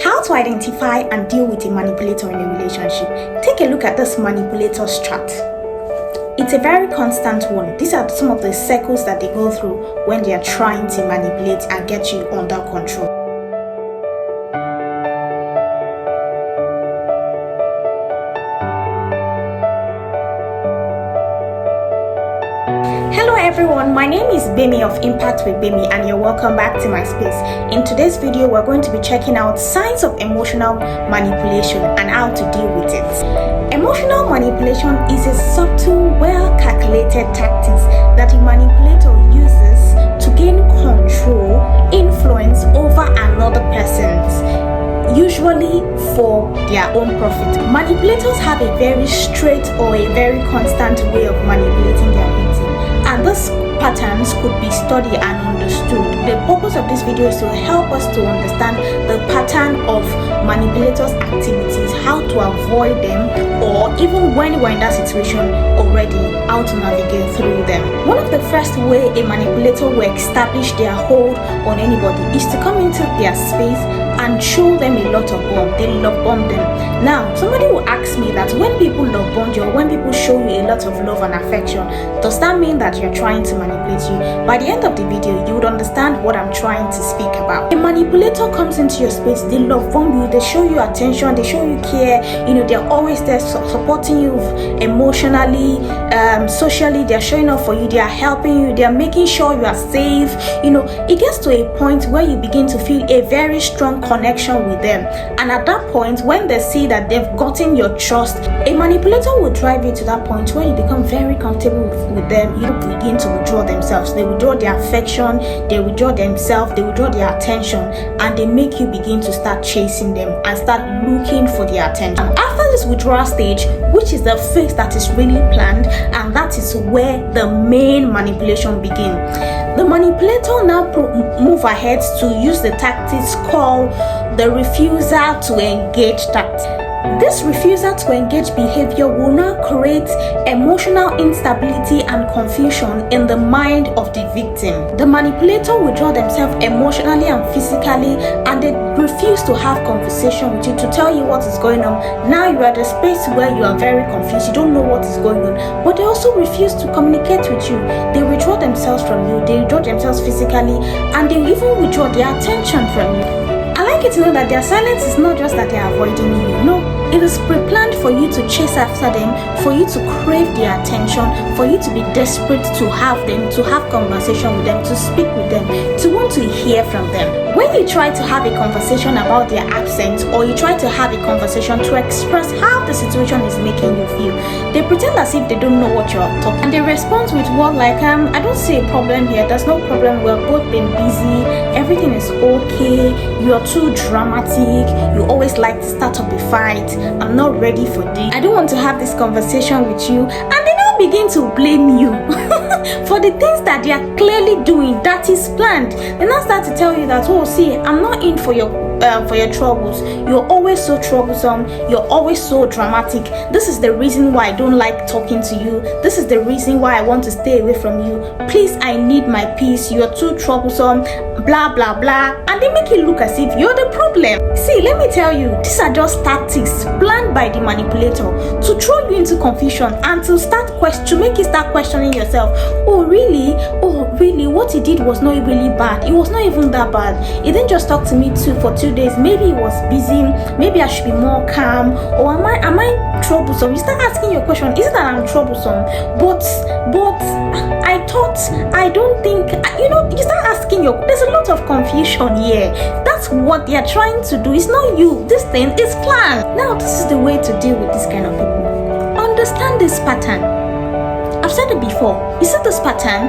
How to identify and deal with a manipulator in a relationship. Take a look at this manipulator strat. It's a very constant one. These are some of the circles that they go through when they are trying to manipulate and get you under control. Hello everyone, my name is Gbemi of Impact with Gbemi and you're welcome back to my space. In today's video, we're going to be checking out signs of emotional manipulation and how to deal with it. Emotional manipulation is a subtle, well-calculated tactics that a manipulator uses to gain control, influence over another person's, usually for their own profit. Manipulators have a very straight or a very constant way of manipulating their victim, and these patterns could be studied and understood. The purpose of this video is to help us to understand the pattern of manipulators' activities, how to avoid them, or even when we're in that situation already, how to navigate through them. One of the first way a manipulator will establish their hold on anybody is to come into their space and show them a lot of bomb. They love bomb them. Now, somebody will ask me that when people love bomb you, or when people show you a lot of love and affection, does that mean that you're trying to manipulate you? By the end of the video, you would understand what I'm trying to speak about. A manipulator comes into your space, they love bomb you, they show you attention, they show you care, they're always there supporting you emotionally, socially, they're showing up for you, they are helping you, they're making sure you are safe. It gets to a point where you begin to feel a very strong connection with them, and at that point, when they see that they've gotten your trust, a manipulator will drive you to that point where you become very comfortable with them. You begin to withdraw themselves, they withdraw their affection, they withdraw themselves, they withdraw their attention, and they make you begin to start chasing them and start looking for their attention. After this withdrawal stage, which is the phase that is really planned, and that is where the main manipulation begins. The manipulator now move ahead to use the tactics called the refusal to engage tactic. This refusal to engage behavior will now create emotional instability and confusion in the mind of the victim. The manipulator will withdraw themselves emotionally and physically, and they refuse to have conversation with you to tell you what is going on. Now you are at a space where you are very confused, you don't know what is going on, but they also refuse to communicate with you. They withdraw themselves from you, they withdraw themselves physically, and they even withdraw their attention from you. I like you to know that their silence is not just that they are avoiding you. No, it is pre-planned for you to chase after them, for you to crave their attention, for you to be desperate to have them, to have conversation with them, to speak with them, to want to hear from them. When you try to have a conversation about their absence, or you try to have a conversation to express how the situation is making you feel, they pretend as if they don't know what you're talking, and they respond with what like, I don't see a problem here, there's no problem, we're both been busy, everything is okay, you're too dramatic, you always like to start up a fight, I'm not ready for this, I don't want to have this conversation with you, and they now begin to blame you for the things that they are clearly doing that is planned. They now start to tell you that, oh, see, I'm not in for your troubles, you're always so troublesome, you're always so dramatic, this is the reason why I don't like talking to you, this is the reason why I want to stay away from you, please, I need my peace, you're too troublesome, blah blah blah, and they make it look as if you're the problem. See, let me tell you, these are just tactics planned by the manipulator to throw you into confusion and to make you start questioning yourself. Oh really, what he did was not really bad, it was not even that bad, he didn't just talk to me for 2 days, maybe he was busy, maybe I should be more calm, or am I troublesome? You start asking your question, is it that I'm troublesome? But I don't think, you start asking there's a lot of confusion here. That's what they are trying to do. It's not you, this thing is planned. Now this is the way to deal with this kind of people. Understand this pattern. I've said it before. You see this pattern?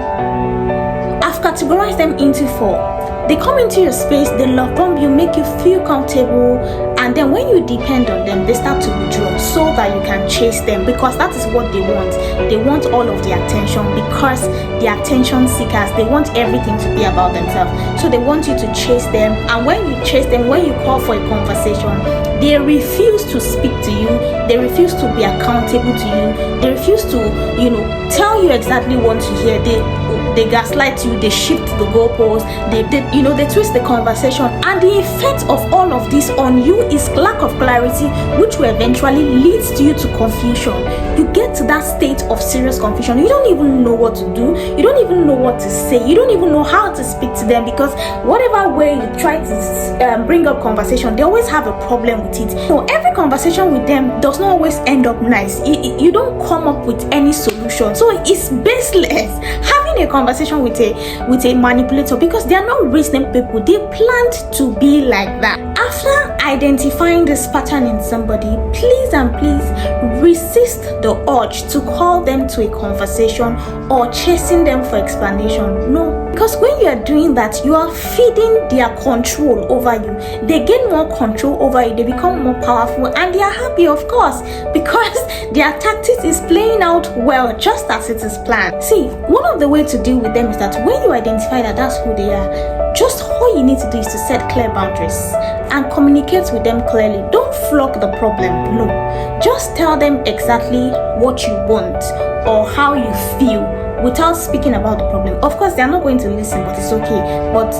I've categorized them into 4. They come into your space, they love bomb you, make you feel comfortable, and then when you depend on them, they start to withdraw so that you can chase them, because that is what they want. They want all of the attention, because they're attention seekers. They want everything to be about themselves. So they want you to chase them, and when you chase them, when you call for a conversation, they refuse to speak to you, they refuse to be accountable to you, they refuse to, tell you exactly what to hear. they gaslight you, they shift the goalposts, they twist the conversation, and the effect of all of this on you is lack of clarity, which will eventually lead you to confusion. You get to that state of serious confusion. You don't even know what to do. You don't even know what to say. You don't even know how to speak to them, because whatever way you try to bring up conversation, they always have a problem with it. So every conversation with them does not always end up nice. You don't come up with any solution. So it's baseless having a conversation with a manipulator, because they are not reasonable people. They planned to be like that. After identifying this pattern in somebody, please resist the urge to call them to a conversation or chasing them for explanation. No, because when you are doing that, you are feeding their control over you. They gain more control over you, they become more powerful, and they are happy, of course, because their tactics is playing out well, just as it is planned. See, one of the ways to deal with them is that when you identify that that's who they are, just all you need to do is to set clear boundaries and communicate with them clearly. Don't flog the problem. No, just tell them exactly what you want or how you feel without speaking about the problem. Of course, they are not going to listen, but it's okay. But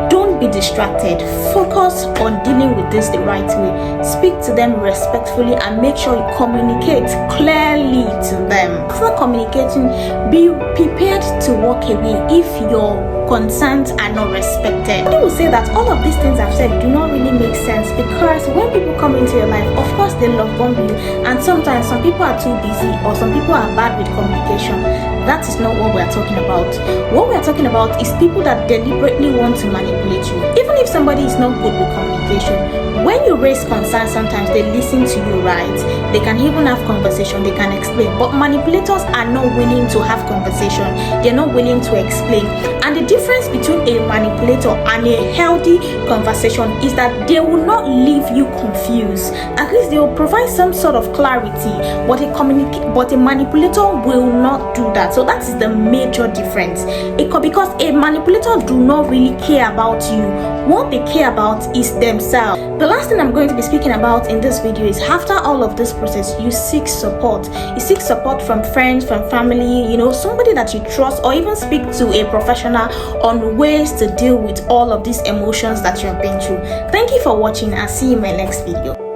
don't be distracted. Focus on dealing with this the right way. Speak to them respectfully and make sure you communicate clearly to them. After communicating, be prepared to walk away if your concerns are not respected. I will say that all of these things I've said do not really make sense, because when people come into your life, of course they love bomb you, and sometimes some people are too busy or some people are bad with communication. That is not what we are talking about. What we are talking about is people that deliberately want to manipulate you. Even if somebody is not good with communication, when you raise concerns, sometimes they listen to you, right? They can even have conversation, they can explain. But manipulators are not willing to have conversation. They're not willing to explain. And the difference between a manipulator and a healthy conversation is that they will not leave you confused. At least they will provide some sort of clarity, but a manipulator will not do that. So that is the major difference. Because a manipulator do not really care about you. What they care about is themselves. The last thing I'm going to be speaking about in this video is, after all of this process, you seek support. You seek support from friends, from family, somebody that you trust, or even speak to a professional on ways to deal with all of these emotions that you've been through. Thank you for watching. I'll see you in my next video.